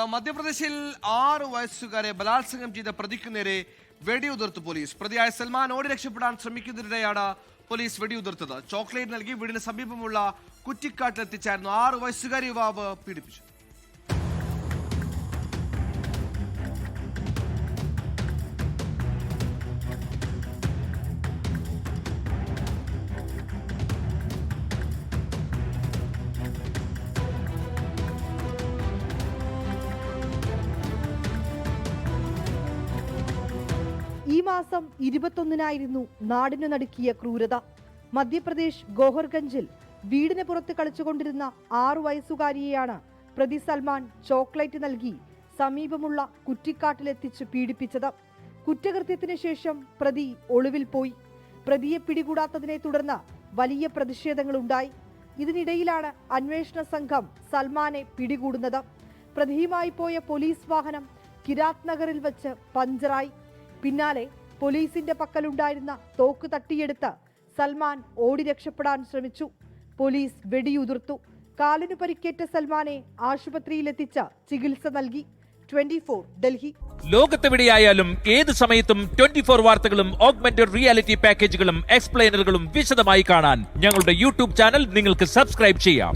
മധ്യപ്രദേശിൽ 6 വയസ്സുകാരെ ബലാത്സംഗം ചെയ്ത പ്രതിക്ക് നേരെ വെടിയുതിർത്തു പോലീസ്. പ്രതിയായ സൽമാൻ ഓടി രക്ഷപ്പെടാൻ ശ്രമിക്കുന്നതിനിടെയാണ് പോലീസ് വെടിയുതിർത്തത്. ചോക്ലേറ്റ് നൽകി വീടിന് സമീപമുള്ള കുറ്റിക്കാട്ടിലെത്തിച്ചായിരുന്നു 6 വയസ്സുകാരി യുവാവ് പീഡിപ്പിച്ചത്. ഈ മാസം 21-നായിരുന്നു നാടിനു നടുക്കിയ ക്രൂരത. മധ്യപ്രദേശ് ഗോഹർഗഞ്ചിൽ വീടിന് പുറത്ത് കളിച്ചുകൊണ്ടിരുന്ന 6 വയസ്സുകാരിയെയാണ് പ്രതി സൽമാൻ ചോക്ലേറ്റ് നൽകി സമീപമുള്ള കുറ്റിക്കാട്ടിലെത്തിച്ച് പീഡിപ്പിച്ചത്. കുറ്റകൃത്യത്തിന് ശേഷം പ്രതി ഒളിവിൽ പോയി. പ്രതിയെ പിടികൂടാത്തതിനെ തുടർന്ന് വലിയ പ്രതിഷേധങ്ങളുണ്ടായി. ഇതിനിടയിലാണ് അന്വേഷണ സംഘം സൽമാനെ പിടികൂടുന്നത്. പ്രതിയുമായി പോയ പോലീസ് വാഹനം കിരാത് നഗറിൽ വെച്ച് പഞ്ചറായി. പിന്നാലെ പോലീസിന്റെ പക്കലുണ്ടായിരുന്ന തോക്ക് തട്ടിയെടുത്ത് സൽമാൻ ഓടി രക്ഷപ്പെടാൻ ശ്രമിച്ചു. പോലീസ് വെടിയുതിർത്തു. കാലിനു പരിക്കേറ്റ സൽമാനെ ആശുപത്രിയിലെത്തിച്ച് ചികിത്സ നൽകി. 24 ഡൽഹി. ലോകത്തെവിടെയായാലും ഏത് സമയത്തും 24 വാർത്തകളും ഓഗ്മെന്റഡ് റിയാലിറ്റി പാക്കേജുകളും എക്സ്പ്ലെയിനറുകളും വിശദമായി കാണാൻ ഞങ്ങളുടെ യൂട്യൂബ് ചാനൽ നിങ്ങൾക്ക് സബ്സ്ക്രൈബ് ചെയ്യാം.